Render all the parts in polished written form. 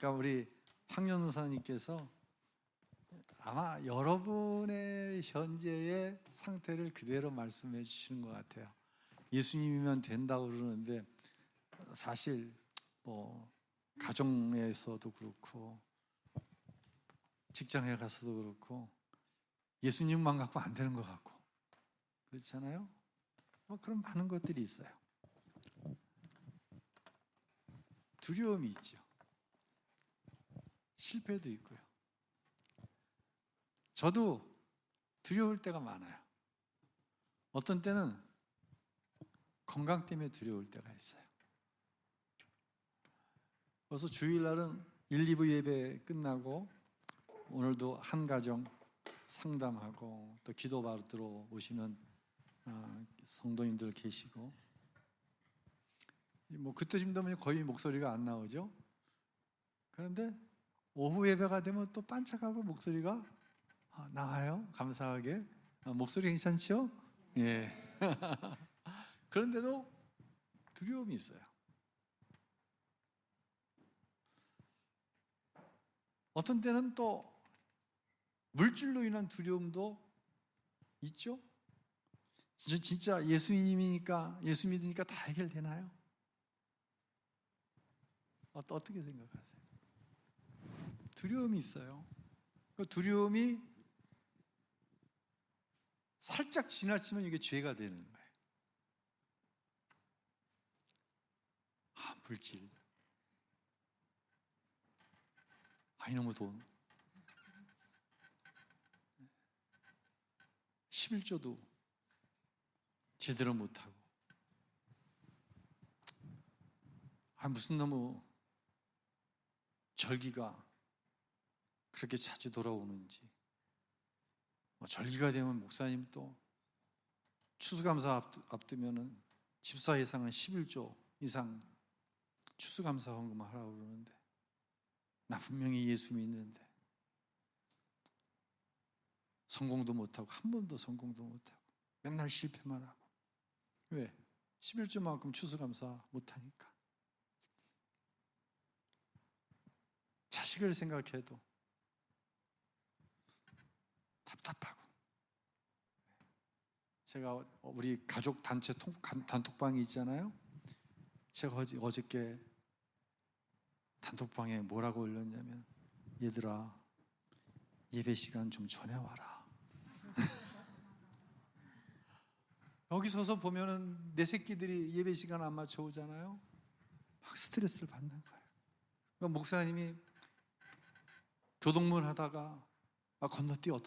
아까 우리 황연사님께서 아마 여러분의 현재의 상태를 그대로 말씀해 주시는 것 같아요. 예수님이면 된다고 그러는데 사실 뭐 가정에서도 그렇고 직장에 가서도 그렇고 예수님만 갖고 안 되는 것 같고 그렇잖아요. 그런 많은 것들이 있어요. 두려움이 있죠. 실패도 있고요. 저도 두려울 때가 많아요. 어떤 때는 건강 때문에 두려울 때가 있어요. 그래서 주일날은 1, 2부 예배 끝나고 오늘도 한 가정 상담하고 또 기도 받으러 오시는 성도님들 계시고 뭐 그때쯤 되면 거의 목소리가 안 나오죠. 그런데 오후 예배가 되면 또 반짝하고 목소리가 나와요. 감사하게. 목소리 괜찮죠? 예. 그런데도 두려움이 있어요. 어떤 때는 또 물질로 인한 두려움도 있죠. 진짜 예수님이니까, 예수 믿으니까 다 해결되나요? 어떻게 생각하세요? 두려움이 있어요. 그 두려움이 살짝 지나치면 이게 죄가 되는 거예요. 물질. 이놈의 돈. 11조도 제대로 못하고. 무슨 너무 절기가 그렇게 자주 돌아오는지. 절기가 되면 목사님 또 추수감사 앞두면은 집사 예상은 11조 이상 추수감사 헌금을 하라고 그러는데 나 분명히 예수 믿는데 성공도 못하고 한 번도 성공도 못하고 맨날 실패만 하고. 왜? 11조만큼 추수감사 못하니까. 자식을 생각해도 답답하고. 제가 우리 가족 단체 단톡방이 있잖아요. 제가 어저께 단톡방에 뭐라고 올렸냐면 얘들아 예배 시간 좀 전에 와라. 여기 서서 보면은 내 새끼들이 예배 시간 안 맞춰 오잖아요. 막 스트레스를 받는 거예요. 그러니까 목사님이 교동문 하다가 건너뛰어.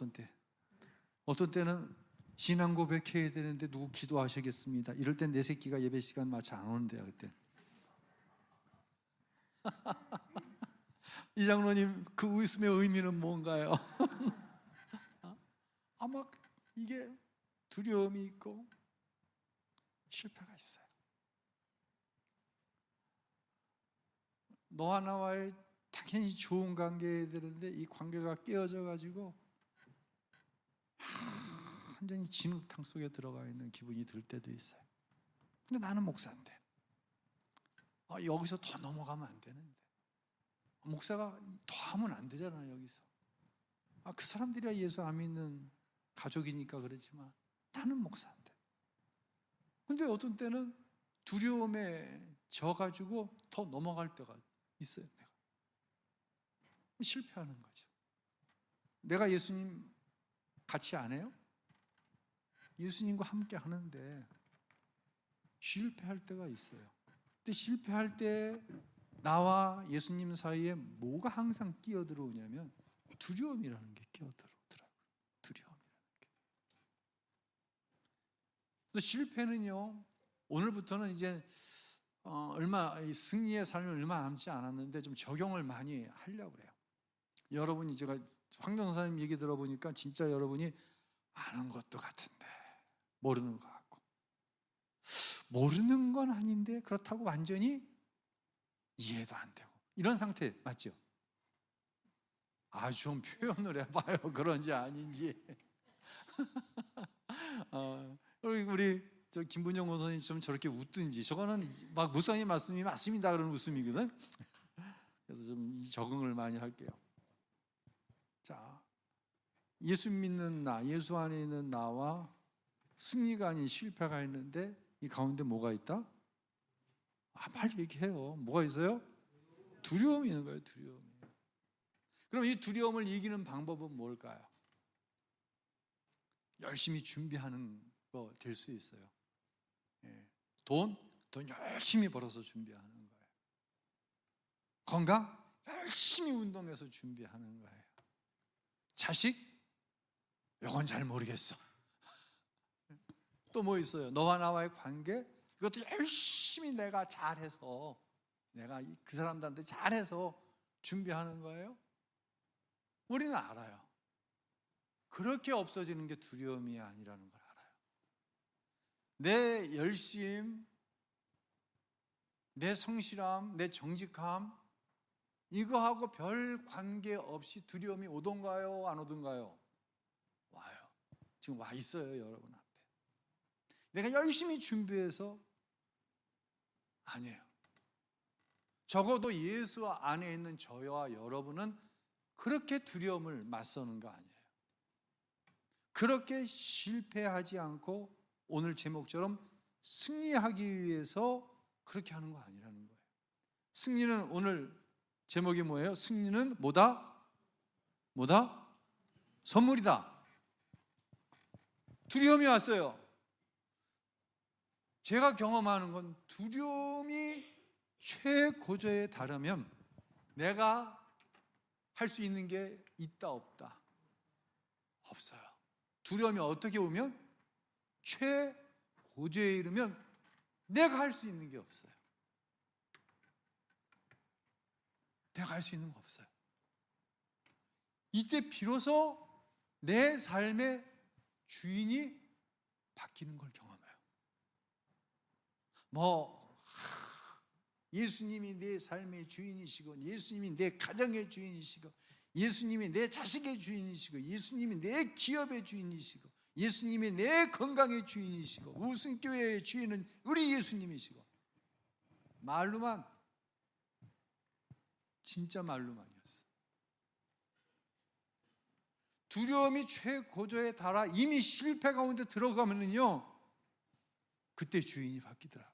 어떤 때는 신앙 고백해야 되는데 누구 기도하시겠습니다. 이럴 땐 내 새끼가 예배 시간 맞춰 안 오는데요. 그때 이 장로님 그 웃음의 의미는 뭔가요? 아마 이게 두려움이 있고 실패가 있어요. 너와 나와의 당연히 좋은 관계여야 되는데 이 관계가 깨어져 가지고 완전히 진흙탕 속에 들어가 있는 기분이 들 때도 있어요. 근데 나는 목사인데 여기서 더 넘어가면 안 되는데 목사가 더 하면 안 되잖아요. 여기서 그 사람들이야 예수 안 믿는 가족이니까 그렇지만 나는 목사인데. 근데 어떤 때는 두려움에 져가지고 더 넘어갈 때가 있어요. 내가 실패하는 거죠. 내가 예수님 같이 안 해요? 예수님과 함께 하는데 실패할 때가 있어요. 근데 실패할 때 나와 예수님 사이에 뭐가 항상 끼어들어오냐면 두려움이라는 게 끼어들어오더라고요. 두려움이라는 게. 또 실패는요, 오늘부터는 이제 승리의 삶이 얼마 남지 않았는데 좀 적용을 많이 하려고 그래요. 여러분이 제가 황정사님 얘기 들어보니까 진짜 여러분이 아는 것도 같은데 모르는 것 같고, 모르는 건 아닌데 그렇다고 완전히 이해도 안 되고 이런 상태 맞죠? 좀 표현을 해봐요. 그런지 아닌지. 우리 김분영 원사님 좀 저렇게 웃든지. 저거는 막 목사님 말씀이 맞습니다 그런 웃음이거든. 그래서 좀 적응을 많이 할게요. 자, 예수 믿는 나, 예수 안에 있는 나와 승리가 아닌 실패가 있는데 이 가운데 뭐가 있다? 빨리 얘기해요. 뭐가 있어요? 두려움이 있는 거예요. 두려움이. 그럼 이 두려움을 이기는 방법은 뭘까요? 열심히 준비하는 거 될 수 있어요. 돈 열심히 벌어서 준비하는 거예요. 건강 열심히 운동해서 준비하는 거예요. 자식 이건 잘 모르겠어. 또 뭐 있어요? 너와 나와의 관계 이것도 열심히 내가 잘해서 내가 그 사람들한테 잘해서 준비하는 거예요. 우리는 알아요. 그렇게 없어지는 게 두려움이 아니라는 걸 알아요. 내 열심, 내 성실함, 내 정직함 이거하고 별 관계 없이 두려움이 오던가요? 안 오던가요? 와요. 지금 와 있어요, 여러분 앞에. 내가 열심히 준비해서 아니에요. 적어도 예수 안에 있는 저와 여러분은 그렇게 두려움을 맞서는 거 아니에요. 그렇게 실패하지 않고 오늘 제목처럼 승리하기 위해서 그렇게 하는 거 아니라는 거예요. 승리는 오늘 제목이 뭐예요? 승리는 뭐다? 뭐다? 선물이다. 두려움이 왔어요. 제가 경험하는 건 두려움이 최고조에 달하면 내가 할 수 있는 게 있다 없다? 없어요. 두려움이 어떻게 오면? 최고조에 이르면 내가 할 수 있는 게 없어요. 내가 할 수 있는 거 없어요. 이때 비로소 내 삶의 주인이 바뀌는 걸 경험해요. 예수님이 내 삶의 주인이시고, 예수님이 내 가정의 주인이시고, 예수님이 내 자식의 주인이시고, 예수님이 내 기업의 주인이시고, 예수님이 내 건강의 주인이시고, 우승교회의 주인은 우리 예수님이시고, 말로만, 진짜 말로만이었어. 두려움이 최고조에 달아 이미 실패 가운데 들어가면은요, 그때 주인이 바뀌더라고.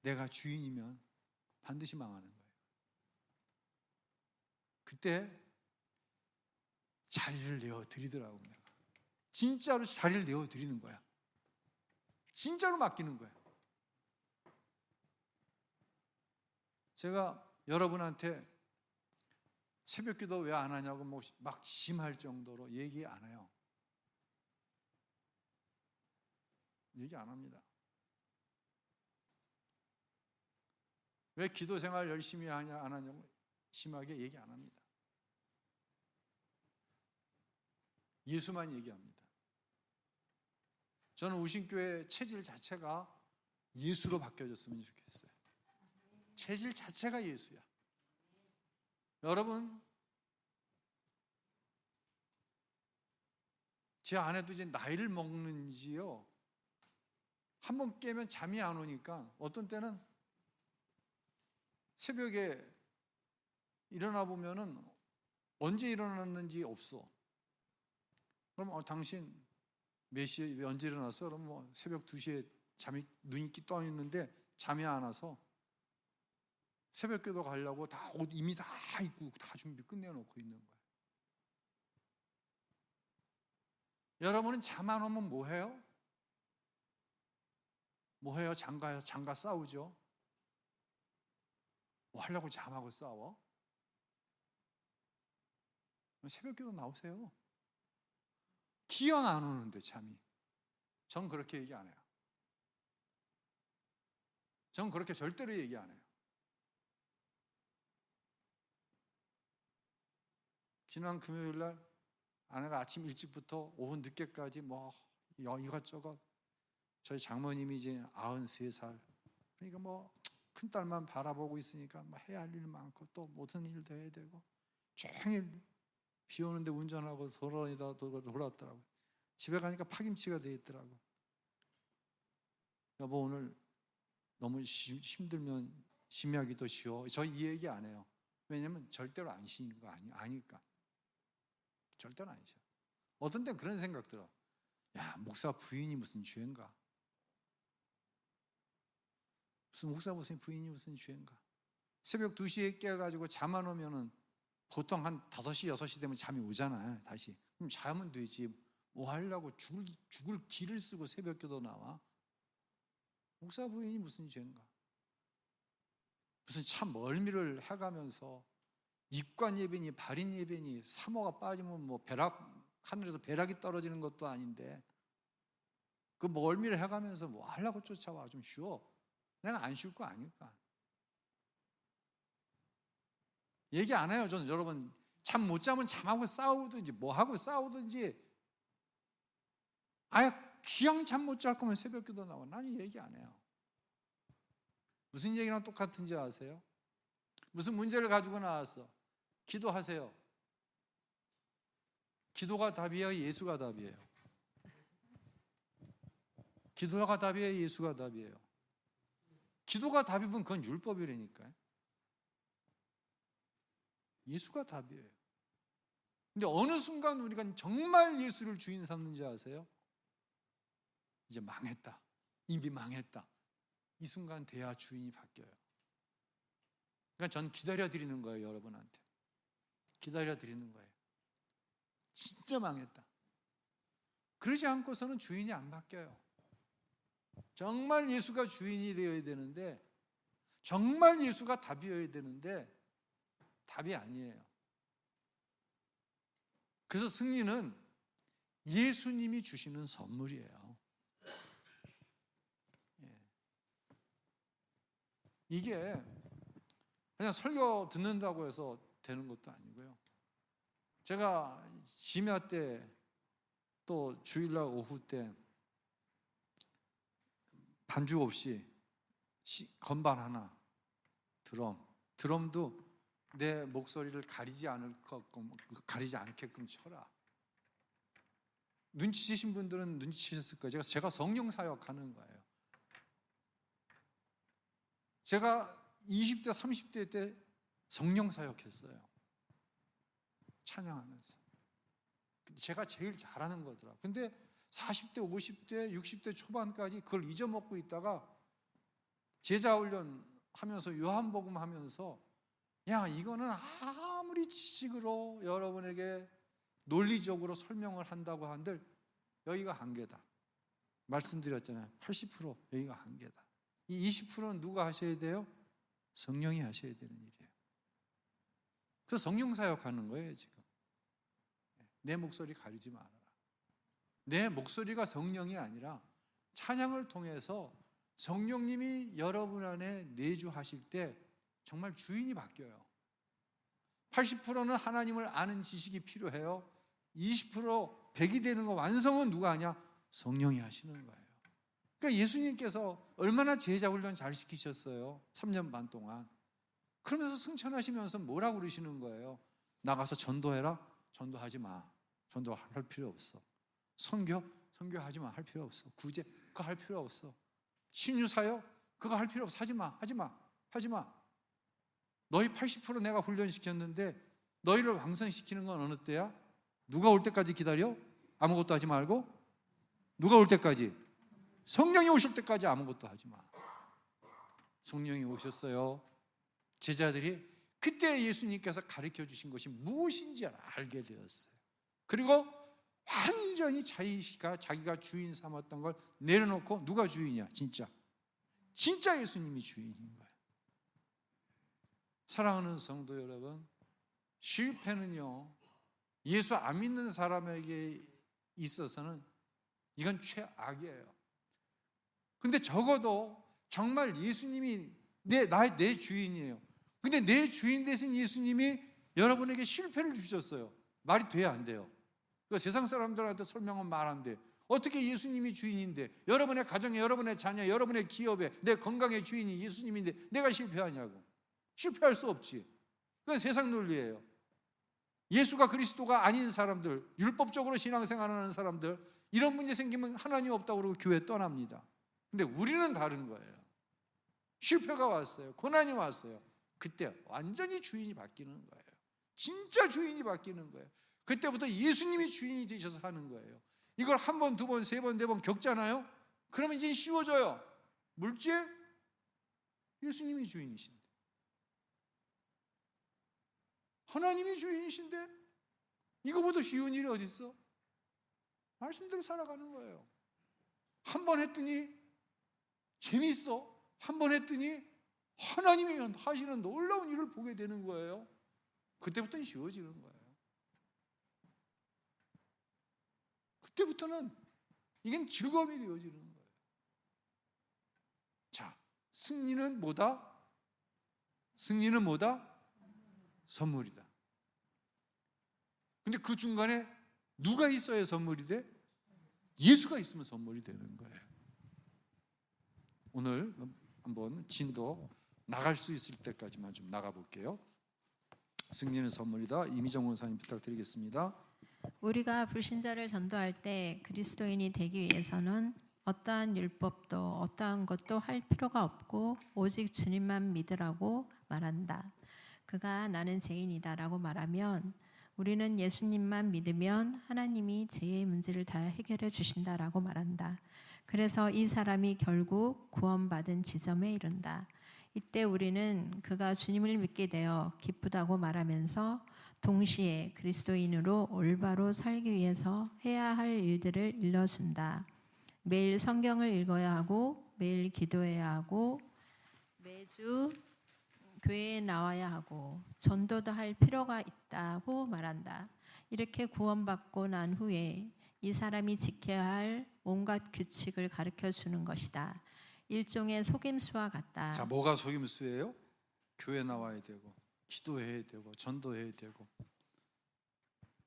내가 주인이면 반드시 망하는 거예요. 그때 자리를 내어드리더라고. 내가 진짜로 자리를 내어드리는 거야. 진짜로 맡기는 거야. 제가 여러분한테 새벽기도 왜 안 하냐고 막 심할 정도로 얘기 안 해요. 얘기 안 합니다. 왜 기도 생활 열심히 하냐 안 하냐고 심하게 얘기 안 합니다. 예수만 얘기합니다. 저는 우신교회 체질 자체가 예수로 바뀌어졌으면 좋겠어요. 체질 자체가 예수야. 여러분, 제 아내도 이제 나이를 먹는지요, 한번 깨면 잠이 안 오니까 어떤 때는 새벽에 일어나 보면은 언제 일어났는지 없어. 그럼 당신 몇 시에 언제 일어났어? 그럼 새벽 2시에 눈이 떠 있는데 잠이 안 와서 새벽기도 가려고 다 옷 이미 다 입고 다 준비 끝내놓고 있는 거야. 여러분은 잠 안 오면 뭐 해요? 뭐 해요? 장가 싸우죠? 뭐 하려고 잠하고 싸워? 새벽기도 나오세요. 기왕 안 오는데 잠이. 전 그렇게 얘기 안 해요. 전 그렇게 절대로 얘기 안 해요. 지난 금요일 날 아내가 아침 일찍부터 오후 늦게까지 이것저것, 저희 장모님이 이제 93살, 그러니까 큰딸만 바라보고 있으니까 해야 할 일 많고 또 무슨 일도 해야 되고 종일 비 오는데 운전하고 돌아왔더라고요. 집에 가니까 파김치가 돼 있더라고. 여보, 오늘 너무 힘들면 심야기도 쉬어. 저 이 얘기 안 해요. 왜냐면 절대로 안 쉬는 거 아니까. 절대로 안 쉬어. 어떤 때는 그런 생각 들어. 야, 목사 부인이 무슨 죄인가? 무슨 목사 무슨 부인이 무슨 죄인가? 새벽 2시에 깨가지고 잠 안 오면은 보통 한 5시, 6시 되면 잠이 오잖아요, 다시. 그럼 자면 되지. 뭐 하려고 죽을 기를 쓰고 새벽 기도 나와? 목사 부인이 무슨 죄인가? 무슨 참 멀미를 해가면서 입관 예배니 발인 예배니 사모가 빠지면 뭐 하늘에서 벼락이 떨어지는 것도 아닌데 그 멀미를 해가면서 뭐 하려고 쫓아와? 좀 쉬어. 내가 안 쉴 거 아닐까? 얘기 안 해요. 저는 여러분 잠 못 자면 잠하고 싸우든지 뭐 하고 싸우든지 아예 그냥 잠 못 잘 거면 새벽 기도 나와. 나는 얘기 안 해요. 무슨 얘기랑 똑같은지 아세요? 무슨 문제를 가지고 나왔어. 기도하세요. 기도가 답이에요? 예수가 답이에요? 기도가 답이에요? 예수가 답이에요? 기도가 답이면 그건 율법이라니까요. 예수가 답이에요. 근데 어느 순간 우리가 정말 예수를 주인 삼는지 아세요? 이제 망했다. 이미 망했다. 이 순간 돼야 주인이 바뀌어요. 그러니까 전 기다려드리는 거예요, 여러분한테. 기다려드리는 거예요. 진짜 망했다. 그러지 않고서는 주인이 안 바뀌어요. 정말 예수가 주인이 되어야 되는데, 정말 예수가 답이어야 되는데 답이 아니에요. 그래서 승리는 예수님이 주시는 선물이에요. 이게 그냥 설교 듣는다고 해서 되는 것도 아니고요. 제가 심야 때 또 주일날 오후 때 반주 없이 건반 하나, 드럼도 내 목소리를 가리지 않게끔 쳐라. 눈치채신 분들은 눈치채셨을 거예요. 제가 성령 사역하는 거예요. 제가 20대, 30대 때 성령 사역했어요. 찬양하면서. 제가 제일 잘하는 거더라고요. 근데 40대, 50대, 60대 초반까지 그걸 잊어먹고 있다가 제자 훈련 하면서 요한복음 하면서 야, 이거는 아무리 지식으로 여러분에게 논리적으로 설명을 한다고 한들 여기가 한계다. 말씀드렸잖아요. 80% 여기가 한계다. 이 20%는 누가 하셔야 돼요? 성령이 하셔야 되는 일이에요. 그래서 성령 사역하는 거예요, 지금. 내 목소리 가리지 말아라. 내 목소리가 성령이 아니라 찬양을 통해서 성령님이 여러분 안에 내주하실 때 정말 주인이 바뀌어요. 80%는 하나님을 아는 지식이 필요해요. 20% 100이 되는 거 완성은 누가 하냐? 성령이 하시는 거예요. 그러니까 예수님께서 얼마나 제자 훈련 잘 시키셨어요. 3년 반 동안. 그러면서 승천하시면서 뭐라고 그러시는 거예요? 나가서 전도해라? 전도하지 마. 전도할 필요 없어. 선교하지 마. 할 필요 없어. 구제 그거 할 필요 없어. 신유사역 그거 할 필요 없어. 하지 마. 너희 80% 내가 훈련시켰는데 너희를 왕성시키는 건 어느 때야? 누가 올 때까지 기다려? 아무것도 하지 말고? 누가 올 때까지? 성령이 오실 때까지 아무것도 하지 마. 성령이 오셨어요. 제자들이 그때 예수님께서 가르쳐 주신 것이 무엇인지 알게 되었어요. 그리고 완전히 자기가 주인 삼았던 걸 내려놓고 누가 주인이야? 진짜 예수님이 주인인 거예요. 사랑하는 성도 여러분, 실패는요, 예수 안 믿는 사람에게 있어서는 이건 최악이에요. 근데 적어도 정말 예수님이 내 주인이에요. 근데 내 주인 되신 예수님이 여러분에게 실패를 주셨어요. 말이 돼야 안 돼요. 그러니까 세상 사람들한테 설명은 말 안 돼. 어떻게 예수님이 주인인데, 여러분의 가정에, 여러분의 자녀, 여러분의 기업에, 내 건강의 주인이 예수님인데 내가 실패하냐고. 실패할 수 없지. 그건 세상 논리예요. 예수가 그리스도가 아닌 사람들, 율법적으로 신앙생활하는 사람들, 이런 문제 생기면 하나님 없다고 그러고 교회 떠납니다. 근데 우리는 다른 거예요. 실패가 왔어요. 고난이 왔어요. 그때 완전히 주인이 바뀌는 거예요. 진짜 주인이 바뀌는 거예요. 그때부터 예수님이 주인이 되셔서 하는 거예요. 이걸 한 번, 두 번, 세 번, 네 번 겪잖아요. 그러면 이제 쉬워져요. 물질, 예수님이 주인이신데, 하나님이 주인이신데 이거보다 쉬운 일이 어디 있어? 말씀대로 살아가는 거예요. 한 번 했더니 재미있어. 한 번 했더니 하나님이 하시는 놀라운 일을 보게 되는 거예요. 그때부터는 쉬워지는 거예요. 그때부터는 이게 즐거움이 되어지는 거예요. 자, 승리는 뭐다? 승리는 뭐다? 선물이다. 근데 그 중간에 누가 있어야 선물이 돼? 예수가 있으면 선물이 되는 거예요. 오늘 한번 진도 나갈 수 있을 때까지만 좀 나가볼게요. 승리는 선물이다. 이미정 원사님 부탁드리겠습니다. 우리가 불신자를 전도할 때 그리스도인이 되기 위해서는 어떠한 율법도 어떠한 것도 할 필요가 없고 오직 주님만 믿으라고 말한다. 그가 나는 죄인이다 라고 말하면 우리는 예수님만 믿으면 하나님이 죄의 문제를 다 해결해 주신다라고 말한다. 그래서 이 사람이 결국 구원받은 지점에 이른다. 이때 우리는 그가 주님을 믿게 되어 기쁘다고 말하면서 동시에 그리스도인으로 올바로 살기 위해서 해야 할 일들을 일러준다. 매일 성경을 읽어야 하고 매일 기도해야 하고 매주 교회에 나와야 하고 전도도 할 필요가 있다고 말한다. 이렇게 구원받고 난 후에 이 사람이 지켜야 할 온갖 규칙을 가르쳐 주는 것이다. 일종의 속임수와 같다. 자, 뭐가 속임수예요? 교회 나와야 되고 기도해야 되고 전도해야 되고,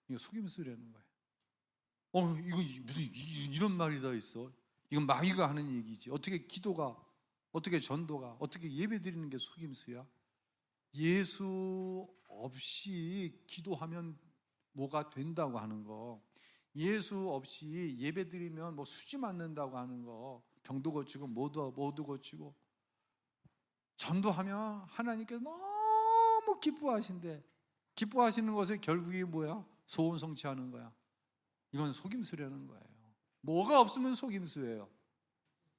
이거 속임수라는 거예요. 이거 무슨 이런 말이 다 있어? 이건 마귀가 하는 얘기지. 어떻게 기도가, 어떻게 전도가, 어떻게 예배 드리는 게 속임수야? 예수 없이 기도하면 뭐가 된다고 하는 거, 예수 없이 예배 드리면 뭐 수지 맞는다고 하는 거, 병도 고치고 모두 고치고, 전도하면 하나님께서 너무 기뻐하신대. 기뻐하시는 것에 결국이 뭐야? 소원 성취하는 거야. 이건 속임수라는 거예요. 뭐가 없으면 속임수예요?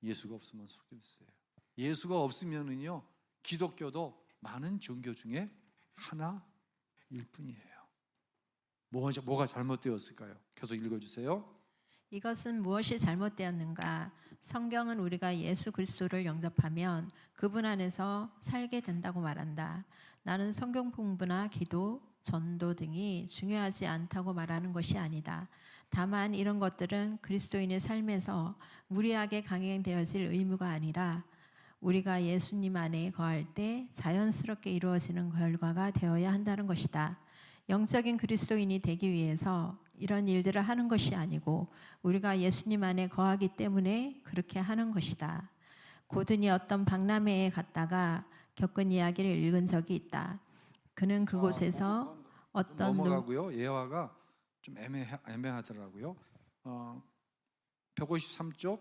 예수가 없으면 속임수예요. 예수가 없으면은요, 기독교도 많은 종교 중에 하나일 뿐이에요. 뭐가 잘못되었을까요? 계속 읽어주세요. 이것은 무엇이 잘못되었는가? 성경은 우리가 예수 그리스도를 영접하면 그분 안에서 살게 된다고 말한다. 나는 성경 공부나 기도, 전도 등이 중요하지 않다고 말하는 것이 아니다. 다만 이런 것들은 그리스도인의 삶에서 무리하게 강행되어질 의무가 아니라 우리가 예수님 안에 거할 때 자연스럽게 이루어지는 결과가 되어야 한다는 것이다. 영적인 그리스도인이 되기 위해서 이런 일들을 하는 것이 아니고 우리가 예수님 안에 거하기 때문에 그렇게 하는 것이다. 고든이 어떤 박람회에 갔다가 겪은 이야기를 읽은 적이 있다. 그는 그곳에서 어떤 넘어가고요. 예화가 좀 애매하더라고요. 153쪽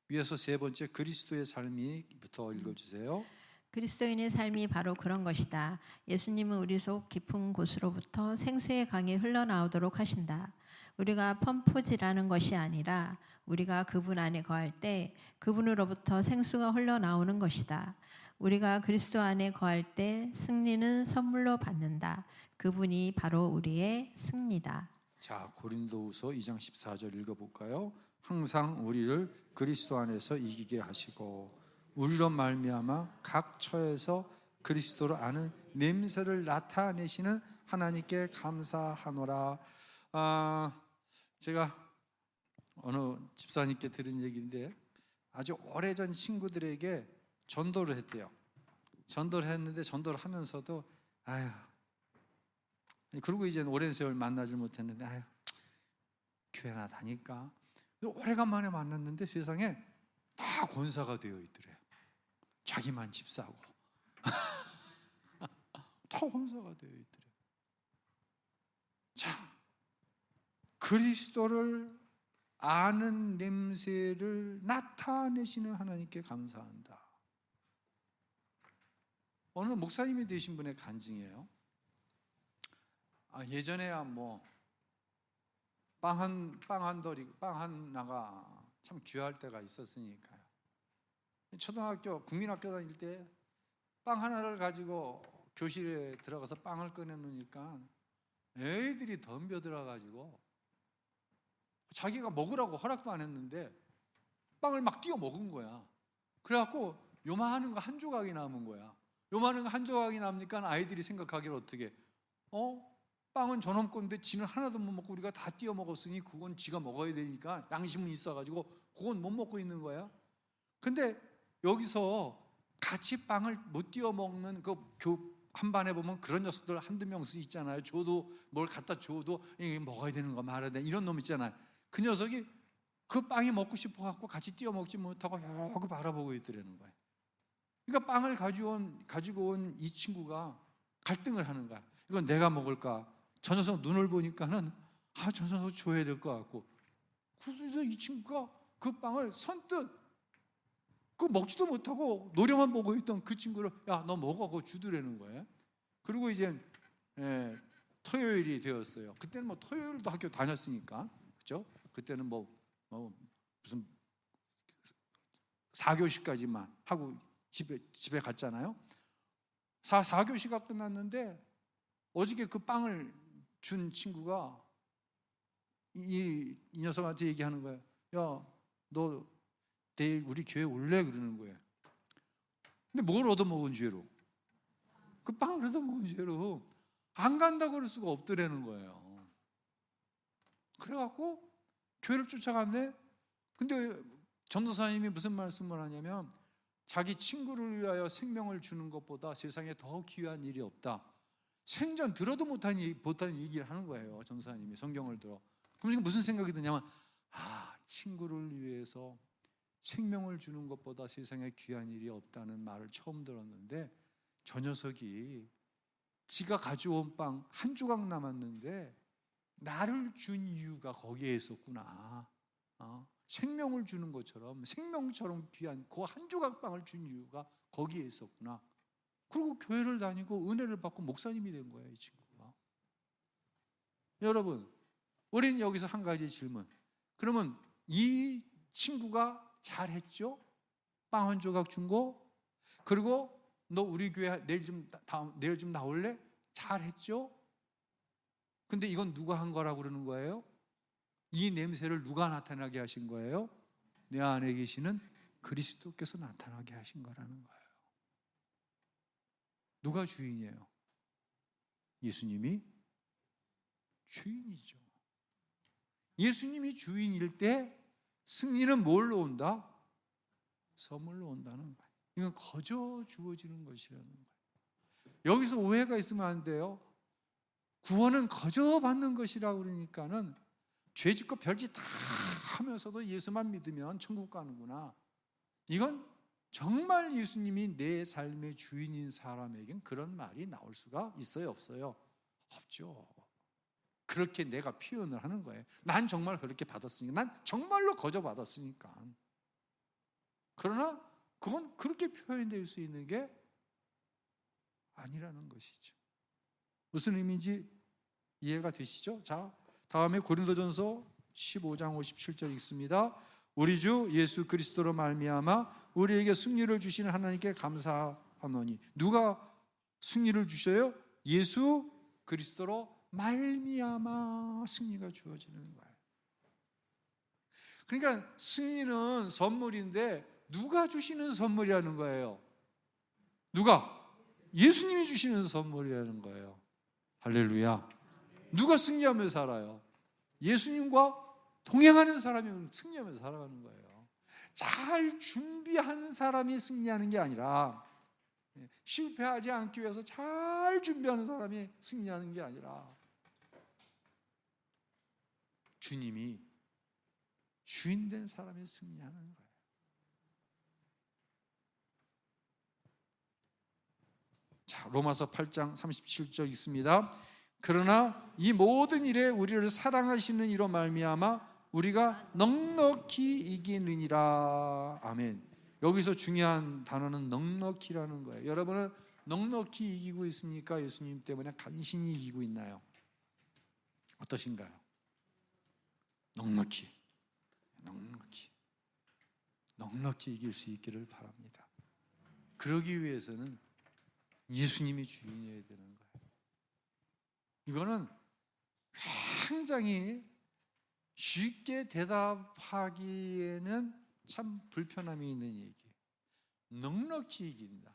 위에서 세 번째 그리스도의 삶이부터 읽어주세요. 그리스도인의 삶이 바로 그런 것이다. 예수님은 우리 속 깊은 곳으로부터 생수의 강이 흘러나오도록 하신다. 우리가 펌프질하는 것이 아니라 우리가 그분 안에 거할 때 그분으로부터 생수가 흘러나오는 것이다. 우리가 그리스도 안에 거할 때 승리는 선물로 받는다. 그분이 바로 우리의 승리다. 자, 고린도후서 2장 14절 읽어볼까요? 항상 우리를 그리스도 안에서 이기게 하시고 우리로 말미암아 각 처에서 그리스도를 아는 냄새를 나타내시는 하나님께 감사하노라. 제가 어느 집사님께 들은 얘기인데, 아주 오래전 친구들에게 전도를 했대요. 전도를 했는데 전도를 하면서도 그리고 이제 오랜 세월 만나지 못했는데 교회나 다닐까? 오래간만에 만났는데 세상에 다 권사가 되어 있더래요. 자기만 집사고 다 권사가 되어 있더래요. 자, 그리스도를 아는 냄새를 나타내시는 하나님께 감사한다. 어느 목사님이 되신 분의 간증이에요. 예전에야 뭐 빵 하나가 참 귀할 때가 있었으니까요. 초등학교, 국민학교 다닐 때 빵 하나를 가지고 교실에 들어가서 빵을 꺼내놓으니까 애들이 덤벼들어가지고 자기가 먹으라고 허락도 안 했는데 빵을 막 띄워 먹은 거야. 그래갖고 요만한 거 한 조각이 남은 거야. 요만한 거 한 조각이 남으니까 아이들이 생각하기를 어떻게, 빵은 저놈 건데 지는 하나도 못 먹고 우리가 다 띄워 먹었으니 그건 지가 먹어야 되니까 양심은 있어가지고 그건 못 먹고 있는 거야. 근데 여기서 같이 빵을 못 띄워 먹는 그 한 반에 보면 그런 녀석들 한두 명씩 있잖아요. 줘도 뭘 갖다 줘도 먹어야 되는 거 말아야 돼 이런 놈 있잖아요. 그 녀석이 그 빵이 먹고 싶어 갖고 같이 띄워 먹지 못하고 여기 바라보고 있더라는 거예요. 그러니까 빵을 가지고 온 이 친구가 갈등을 하는 거야. 이건 내가 먹을까? 저 녀석 눈을 보니까는 저 녀석 줘야 될 것 같고, 그래서 이 친구가 그 빵을 선뜻 그 먹지도 못하고 노려만 보고 있던 그 친구를 야, 너 먹어, 그거 주더라는 거예요. 그리고 이제 토요일이 되었어요. 그때는 뭐 토요일도 학교 다녔으니까, 그렇죠? 그때는 뭐 무슨 4교시까지만 하고 집에 갔잖아요. 4교시가 끝났는데 어저께 그 빵을 준 친구가 이 녀석한테 얘기하는 거예요. 야, 너 내일 우리 교회 올래? 그러는 거예요. 근데 뭘 얻어먹은 죄로? 그 빵을 얻어먹은 죄로 안 간다고 그럴 수가 없더라는 거예요. 그래갖고 교회를 쫓아갔네. 근데 전도사님이 무슨 말씀을 하냐면, 자기 친구를 위하여 생명을 주는 것보다 세상에 더 귀한 일이 없다. 생전 들어도 못한 얘기를 하는 거예요. 전도사님이 성경을 들어. 그럼 지금 무슨 생각이 드냐면, 친구를 위해서 생명을 주는 것보다 세상에 귀한 일이 없다는 말을 처음 들었는데, 저 녀석이 지가 가져온 빵 한 조각 남았는데 나를 준 이유가 거기에 있었구나. 생명을 주는 것처럼, 생명처럼 귀한 그 한 조각 빵을 준 이유가 거기에 있었구나. 그리고 교회를 다니고 은혜를 받고 목사님이 된 거예요, 이 친구가. 여러분, 우리는 여기서 한 가지 질문. 그러면 이 친구가 잘했죠? 빵 한 조각 준 거? 그리고 너 우리 교회 내일 좀 나올래? 잘했죠? 근데 이건 누가 한 거라고 그러는 거예요? 이 냄새를 누가 나타나게 하신 거예요? 내 안에 계시는 그리스도께서 나타나게 하신 거라는 거예요. 누가 주인이에요? 예수님이 주인이죠. 예수님이 주인일 때 승리는 뭘로 온다? 선물로 온다는 거예요. 이건 거저 주어지는 것이라는 거예요. 여기서 오해가 있으면 안 돼요. 구원은 거저 받는 것이라고 그러니까는 죄짓고 별짓 다 하면서도 예수만 믿으면 천국 가는구나. 이건 정말 예수님이 내 삶의 주인인 사람에겐 그런 말이 나올 수가 있어요, 없어요? 없죠. 그렇게 내가 표현을 하는 거예요. 난 정말 그렇게 받았으니까, 난 정말로 거저 받았으니까. 그러나 그건 그렇게 표현될 수 있는 게 아니라는 것이죠. 무슨 의미인지 이해가 되시죠? 자, 다음에 고린도전서 15장 57절 읽습니다. 우리 주 예수 그리스도로 말미암아 우리에게 승리를 주시는 하나님께 감사하노니. 누가 승리를 주셔요? 예수 그리스도로 말미암아 승리가 주어지는 거예요. 그러니까 승리는 선물인데 누가 주시는 선물이라는 거예요? 누가? 예수님이 주시는 선물이라는 거예요. 할렐루야. 누가 승리하며 살아요? 예수님과 동행하는 사람이 승리하며 살아가는 거예요. 잘 준비한 사람이 승리하는 게 아니라, 실패하지 않기 위해서 잘 준비하는 사람이 승리하는 게 아니라, 주님이 주인된 사람이 승리하는 거예요. 자, 로마서 8장 37절 읽습니다. 그러나 이 모든 일에 우리를 사랑하시는 이로 말미암아 우리가 넉넉히 이기느니라. 아멘. 여기서 중요한 단어는 넉넉히라는 거예요. 여러분은 넉넉히 이기고 있습니까? 예수님 때문에 간신히 이기고 있나요? 어떠신가요? 넉넉히 이길 수 있기를 바랍니다. 그러기 위해서는 예수님이 주인이어야 되는 거예요. 이거는 굉장히 쉽게 대답하기에는 참 불편함이 있는 얘기예요. 넉넉히 이긴다.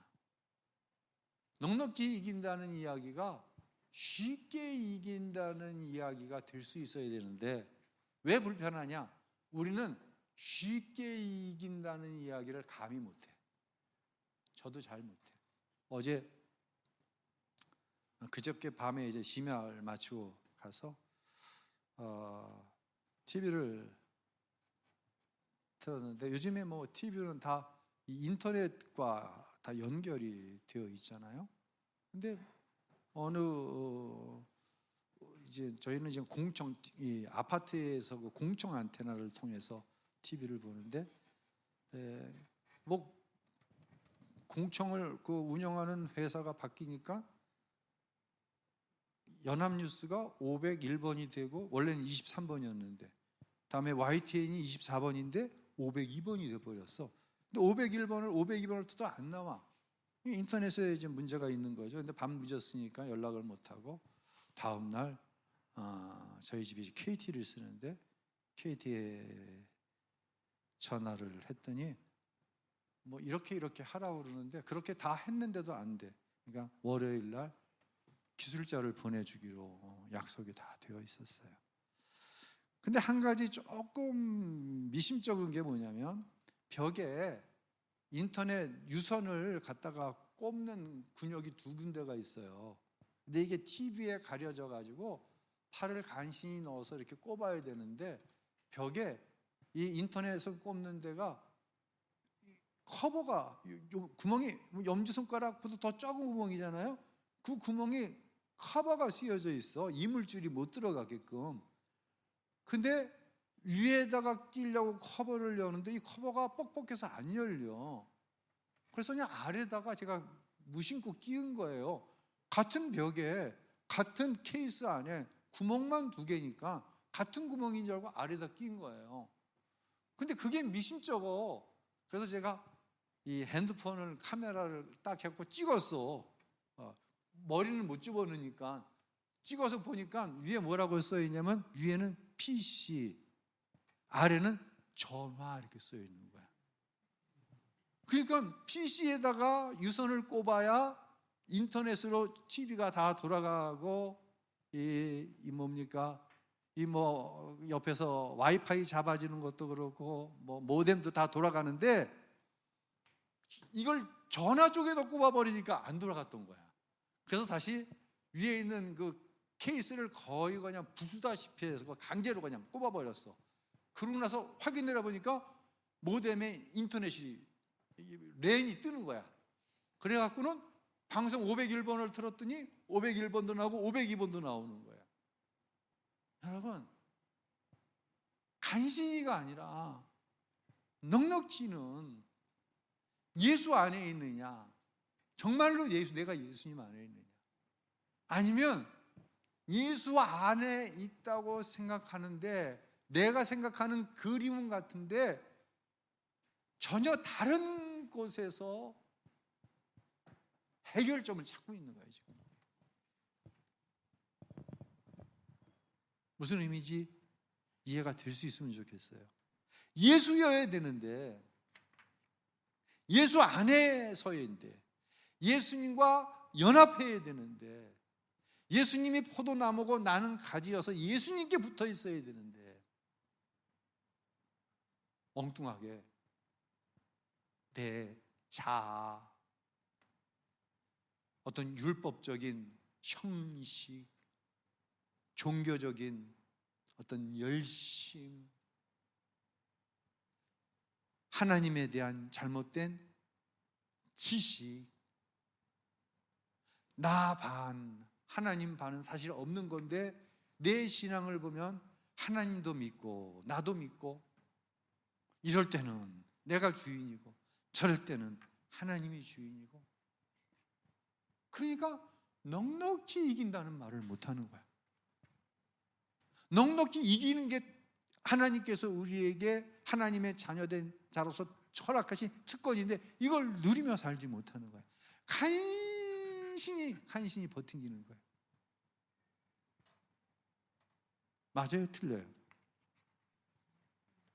넉넉히 이긴다는 이야기가 쉽게 이긴다는 이야기가 될 수 있어야 되는데 왜 불편하냐? 우리는 쉽게 이긴다는 이야기를 감히 못해. 저도 잘 못해. 어제 그저께 밤에 이제 심야를 마치고 가서 TV를 틀었는데 요즘에 뭐 TV는 다 인터넷과 다 연결이 되어 있잖아요. 근데 어느 이제 저희는 지금 공청 이 아파트에서 그 공청 안테나를 통해서 TV를 보는데 뭐 공청을 그 운영하는 회사가 바뀌니까 연합뉴스가 501번이 되고 원래는 23번이었는데 다음에 YTN이 24번인데 502번이 돼버렸어. 근데 502번을 쳐도 안 나와. 인터넷에 이제 문제가 있는 거죠. 근데 밤 늦었으니까 연락을 못하고 다음 날 저희 집이 KT를 쓰는데 KT에 전화를 했더니 뭐 이렇게 하라고 그러는데 그렇게 다 했는데도 안 돼. 그러니까 월요일 날 기술자를 보내주기로 약속이 다 되어 있었어요. 근데 한 가지 조금 미심쩍은 게 뭐냐면 벽에 인터넷 유선을 갖다가 꼽는 근육이 두 군데가 있어요. 근데 이게 TV에 가려져 가지고 팔을 간신히 넣어서 이렇게 꼽아야 되는데 벽에 이 인터넷을 꼽는 데가 커버가 구멍이 엄지손가락보다 더 작은 구멍이잖아요. 그 구멍이 커버가 씌워져 있어. 이물질이 못 들어가게끔. 근데 위에다가 끼려고 커버를 여는데 이 커버가 뻑뻑해서 안 열려. 그래서 그냥 아래다가 제가 무심코 끼운 거예요. 같은 벽에 같은 케이스 안에 구멍만 두 개니까 같은 구멍인 줄 알고 아래다 끼운 거예요. 근데 그게 미심쩍어. 그래서 제가 이 핸드폰을 카메라를 딱 해갖고 찍었어. 머리는 못 집어넣으니까 찍어서 보니까 위에 뭐라고 써 있냐면 위에는 PC, 아래는 전화 이렇게 써 있는 거야. 그러니까 PC에다가 유선을 꼽아야 인터넷으로 TV가 다 돌아가고 이 뭡니까? 이 뭐 옆에서 와이파이 잡아주는 것도 그렇고 뭐 모뎀도 다 돌아가는데 이걸 전화 쪽에다 꼽아버리니까 안 돌아갔던 거야. 그래서 다시 위에 있는 그 케이스를 거의 그냥 부수다시피 해서 강제로 그냥 꼽아버렸어. 그러고 나서 확인을 해보니까 모뎀에 인터넷이 랜이 뜨는 거야. 그래갖고는 방송 501번을 틀었더니 501번도 나오고 502번도 나오는 거야. 여러분, 간신히가 아니라 넉넉히는 예수 안에 있느냐? 정말로 내가 예수님 안에 있느냐? 아니면 예수 안에 있다고 생각하는데 내가 생각하는 그림은 같은데 전혀 다른 곳에서 해결점을 찾고 있는 거예요, 지금. 무슨 의미인지 이해가 될 수 있으면 좋겠어요. 예수여야 되는데 예수 안에 서야 되는데 예수님과 연합해야 되는데 예수님이 포도나무고 나는 가지여서 예수님께 붙어 있어야 되는데 엉뚱하게 내 자아, 어떤 율법적인 형식, 종교적인 어떤 열심, 하나님에 대한 잘못된 지식, 나 반, 하나님 반은 사실 없는 건데 내 신앙을 보면 하나님도 믿고 나도 믿고 이럴 때는 내가 주인이고 저럴 때는 하나님이 주인이고 그러니까 넉넉히 이긴다는 말을 못하는 거야. 넉넉히 이기는 게 하나님께서 우리에게 하나님의 자녀된 자로서 허락하신 특권인데 이걸 누리며 살지 못하는 거야. 간신히 버티는 거야. 맞아요, 틀려요?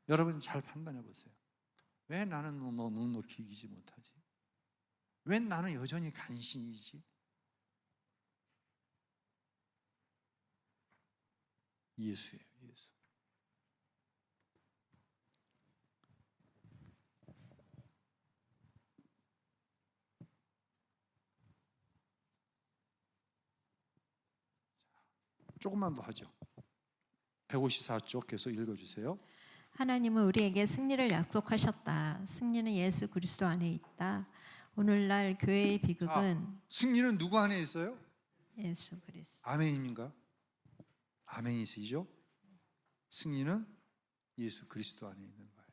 여러분 잘 판단해 보세요. 왜 나는 넉넉히 이기지 못하지? 왜 나는 여전히 간신이지? 예수예요, 예수. 조금만 더 하죠. 154쪽 계속 읽어주세요. 하나님은 우리에게 승리를 약속하셨다. 승리는 예수 그리스도 안에 있다. 오늘날 교회의 비극은 승리는 누구 안에 있어요? 예수 그리스도. 아멘입니까? 아멘이시죠? 승리는 예수 그리스도 안에 있는 거예요.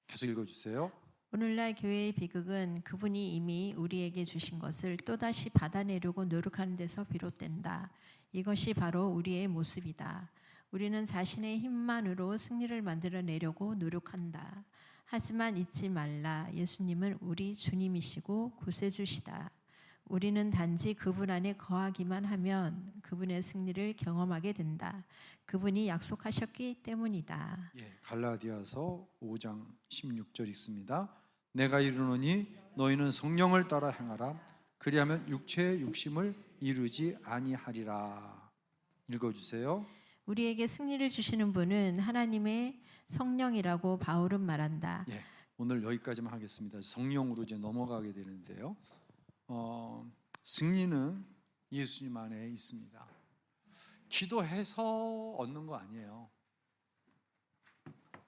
계속 읽어주세요. 오늘날 교회의 비극은 그분이 이미 우리에게 주신 것을 또다시 받아내려고 노력하는 데서 비롯된다. 이것이 바로 우리의 모습이다. 우리는 자신의 힘만으로 승리를 만들어내려고 노력한다. 하지만 잊지 말라. 예수님은 우리 주님이시고 구세주시다. 우리는 단지 그분 안에 거하기만 하면 그분의 승리를 경험하게 된다. 그분이 약속하셨기 때문이다. 예, 갈라디아서 5장 16절 있습니다. 내가 이르노니 너희는 성령을 따라 행하라. 그리하면 육체의 욕심을 이루지 아니하리라. 읽어주세요. 우리에게 승리를 주시는 분은 하나님의 성령이라고 바울은 말한다. 예, 오늘 여기까지만 하겠습니다. 성령으로 이제 넘어가게 되는데요. 승리는 예수님 안에 있습니다. 기도해서 얻는 거 아니에요.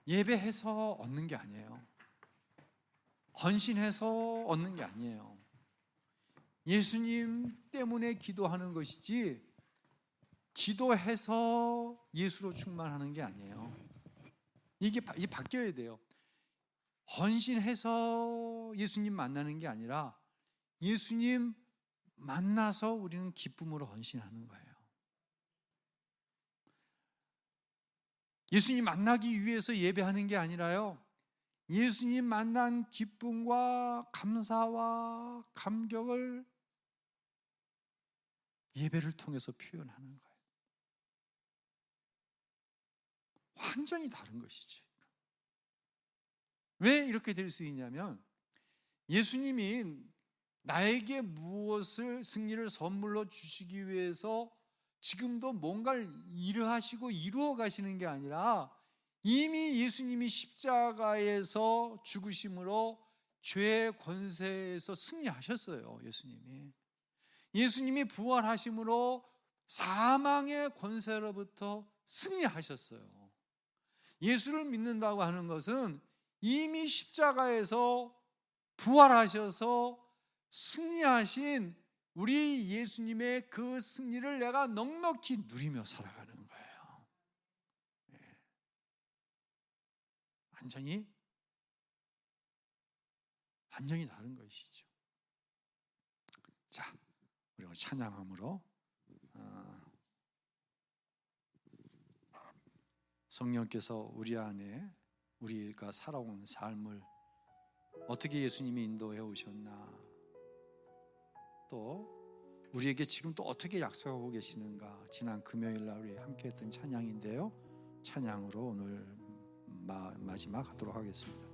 예배해서 얻는 게 아니에요. 헌신해서 얻는 게 아니에요. 예수님 때문에 기도하는 것이지 기도해서 예수로 충만하는 게 아니에요. 이게 바뀌어야 돼요. 헌신해서 예수님 만나는 게 아니라 예수님 만나서 우리는 기쁨으로 헌신하는 거예요. 예수님 만나기 위해서 예배하는 게 아니라요, 예수님 만난 기쁨과 감사와 감격을 예배를 통해서 표현하는 거예요. 완전히 다른 것이지. 왜 이렇게 될 수 있냐면 예수님이 나에게 무엇을 승리를 선물로 주시기 위해서 지금도 뭔가를 일하시고 이루어 가시는 게 아니라 이미 예수님이 십자가에서 죽으심으로 죄의 권세에서 승리하셨어요. 예수님이 부활하심으로 사망의 권세로부터 승리하셨어요. 예수를 믿는다고 하는 것은 이미 십자가에서 부활하셔서 승리하신 우리 예수님의 그 승리를 내가 넉넉히 누리며 살아가는 거예요. 완전히 다른 것이죠. 자, 우리 오늘 찬양함으로 성령께서 우리 안에 우리가 살아온 삶을 어떻게 예수님이 인도해 오셨나, 또 우리에게 지금 또 어떻게 약속하고 계시는가, 지난 금요일 날 우리 함께 했던 찬양인데요, 찬양으로 오늘 마지막 하도록 하겠습니다.